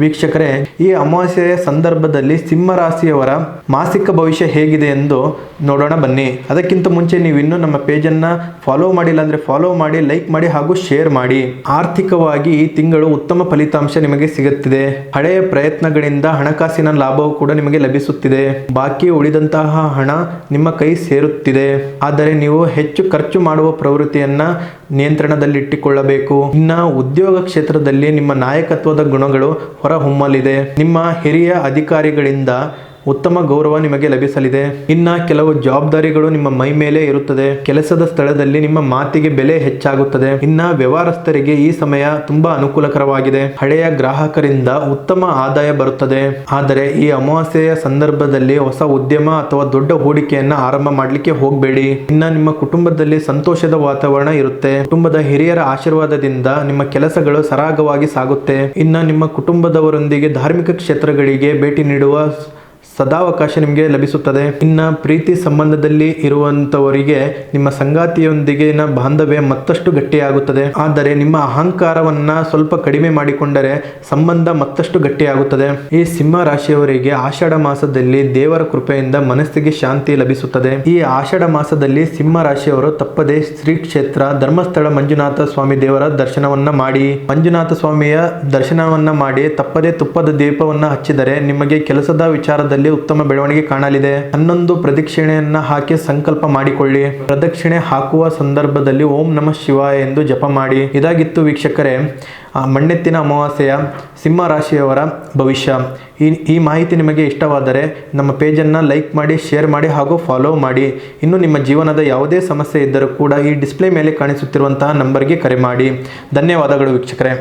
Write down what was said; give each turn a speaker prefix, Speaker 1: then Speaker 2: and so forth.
Speaker 1: ವೀಕ್ಷಕರೇ, ಈ ಅಮಾವಾಸ್ಯೆಯ ಸಂದರ್ಭದಲ್ಲಿ ಸಿಂಹ ರಾಶಿಯವರ ಮಾಸಿಕ ಭವಿಷ್ಯ ಹೇಗಿದೆ ಎಂದು ನೋಡೋಣ ಬನ್ನಿ. ಅದಕ್ಕಿಂತ ಮುಂಚೆ ನೀವು ಇನ್ನೂ ನಮ್ಮ ಪೇಜನ್ನು ಫಾಲೋ ಮಾಡಿಲ್ಲ ಅಂದರೆ ಫಾಲೋ ಮಾಡಿ, ಲೈಕ್ ಮಾಡಿ ಹಾಗೂ ಶೇರ್ ಮಾಡಿ. ಆರ್ಥಿಕವಾಗಿ ಈ ತಿಂಗಳು ಉತ್ತಮ ಫಲಿತಾಂಶ ನಿಮಗೆ ಸಿಗುತ್ತಿದೆ. ಹಳೆಯ ಪ್ರಯತ್ನಗಳಿಂದ ಹಣಕಾಸಿನ ಲಾಭವು ಕೂಡ ನಿಮಗೆ ಲಭಿಸುತ್ತಿದೆ. ಬಾಕಿ ಉಳಿದಂತಹ ಹಣ ನಿಮ್ಮ ಕೈ ಸೇರುತ್ತಿದೆ. ಆದರೆ ನೀವು ಹೆಚ್ಚು ಖರ್ಚು ಮಾಡುವ ಪ್ರವೃತ್ತಿಯನ್ನ ನಿಯಂತ್ರಣದಲ್ಲಿಟ್ಟುಕೊಳ್ಳಬೇಕು. ಇನ್ನು ಉದ್ಯೋಗ ಕ್ಷೇತ್ರದಲ್ಲಿ ನಿಮ್ಮ ನಾಯಕತ್ವದ ಗುಣಗಳು ಹೊರಹೊಮ್ಮಲಿದೆ. ನಿಮ್ಮ ಹಿರಿಯ ಅಧಿಕಾರಿಗಳಿಂದ ಉತ್ತಮ ಗೌರವ ನಿಮಗೆ ಲಭಿಸಲಿದೆ. ಇನ್ನ ಕೆಲವು ಜವಾಬ್ದಾರಿಗಳು ನಿಮ್ಮ ಮೈ ಮೇಲೆ ಇರುತ್ತದೆ. ಕೆಲಸದ ಸ್ಥಳದಲ್ಲಿ ನಿಮ್ಮ ಮಾತಿಗೆ ಬೆಲೆ ಹೆಚ್ಚಾಗುತ್ತದೆ. ಇನ್ನ ವ್ಯವಹಾರಸ್ಥರಿಗೆ ಈ ಸಮಯ ತುಂಬಾ ಅನುಕೂಲಕರವಾಗಿದೆ. ಹಳೆಯ ಗ್ರಾಹಕರಿಂದ ಉತ್ತಮ ಆದಾಯ ಬರುತ್ತದೆ. ಆದರೆ ಈ ಅಮಾವಾಸ್ಯೆಯ ಸಂದರ್ಭದಲ್ಲಿ ಹೊಸ ಉದ್ಯಮ ಅಥವಾ ದೊಡ್ಡ ಹೂಡಿಕೆಯನ್ನ ಆರಂಭ ಮಾಡಲಿಕ್ಕೆ ಹೋಗಬೇಡಿ. ಇನ್ನ ನಿಮ್ಮ ಕುಟುಂಬದಲ್ಲಿ ಸಂತೋಷದ ವಾತಾವರಣ ಇರುತ್ತೆ. ಕುಟುಂಬದ ಹಿರಿಯರ ಆಶೀರ್ವಾದದಿಂದ ನಿಮ್ಮ ಕೆಲಸಗಳು ಸರಾಗವಾಗಿ ಸಾಗುತ್ತೆ. ಇನ್ನ ನಿಮ್ಮ ಕುಟುಂಬದವರೊಂದಿಗೆ ಧಾರ್ಮಿಕ ಕ್ಷೇತ್ರಗಳಿಗೆ ಭೇಟಿ ನೀಡುವ ಸದಾವಕಾಶ ನಿಮಗೆ ಲಭಿಸುತ್ತದೆ. ಇನ್ನ ಪ್ರೀತಿ ಸಂಬಂಧದಲ್ಲಿ ಇರುವಂತವರಿಗೆ ನಿಮ್ಮ ಸಂಗಾತಿಯೊಂದಿಗಿನ ಬಾಂಧವ್ಯ ಮತ್ತಷ್ಟು ಗಟ್ಟಿಯಾಗುತ್ತದೆ. ಆದರೆ ನಿಮ್ಮ ಅಹಂಕಾರವನ್ನ ಸ್ವಲ್ಪ ಕಡಿಮೆ ಮಾಡಿಕೊಂಡರೆ ಸಂಬಂಧ ಮತ್ತಷ್ಟು ಗಟ್ಟಿಯಾಗುತ್ತದೆ. ಈ ಸಿಂಹ ರಾಶಿಯವರಿಗೆ ಆಷಾಢ ಮಾಸದಲ್ಲಿ ದೇವರ ಕೃಪೆಯಿಂದ ಮನಸ್ಸಿಗೆ ಶಾಂತಿ ಲಭಿಸುತ್ತದೆ. ಈ ಆಷಾಢ ಮಾಸದಲ್ಲಿ ಸಿಂಹ ರಾಶಿಯವರು ತಪ್ಪದೆ ಶ್ರೀ ಕ್ಷೇತ್ರ ಧರ್ಮಸ್ಥಳ ಮಂಜುನಾಥ ಸ್ವಾಮಿ ದೇವರ ದರ್ಶನವನ್ನ ಮಾಡಿ. ಮಂಜುನಾಥ ಸ್ವಾಮಿಯ ದರ್ಶನವನ್ನ ಮಾಡಿ ತಪ್ಪದೆ ತುಪ್ಪದ ದೀಪವನ್ನ ಹಚ್ಚಿದರೆ ನಿಮಗೆ ಕೆಲಸದ ವಿಚಾರದಲ್ಲಿ ಉತ್ತಮ ಬೆಳವಣಿಗೆ ಕಾಣಲಿದೆ. 11 ಪ್ರದಕ್ಷಿಣೆಯನ್ನ ಹಾಕಿ ಸಂಕಲ್ಪ ಮಾಡಿಕೊಳ್ಳಿ. ಪ್ರದಕ್ಷಿಣೆ ಹಾಕುವ ಸಂದರ್ಭದಲ್ಲಿ ಓಂ ನಮಃ ಶಿವಾಯ ಎಂದು ಜಪ ಮಾಡಿ. ಇದಾಗಿತ್ತು ವೀಕ್ಷಕರೇ ಮಣ್ಣೆತ್ತಿನ ಅಮಾವಾಸ್ಯೆಯ ಸಿಂಹ ರಾಶಿಯವರ ಭವಿಷ್ಯ. ಈ ಮಾಹಿತಿ ನಿಮಗೆ ಇಷ್ಟವಾದರೆ ನಮ್ಮ ಪೇಜನ್ನು ಲೈಕ್ ಮಾಡಿ, ಶೇರ್ ಮಾಡಿ ಹಾಗೂ ಫಾಲೋ ಮಾಡಿ. ಇನ್ನು ನಿಮ್ಮ ಜೀವನದ ಯಾವುದೇ ಸಮಸ್ಯೆ ಇದ್ದರೂ ಕೂಡ ಈ ಡಿಸ್ಪ್ಲೇ ಮೇಲೆ ಕಾಣಿಸುತ್ತಿರುವಂತಹ ನಂಬರ್ಗೆ ಕರೆ ಮಾಡಿ. ಧನ್ಯವಾದಗಳು ವೀಕ್ಷಕರೇ.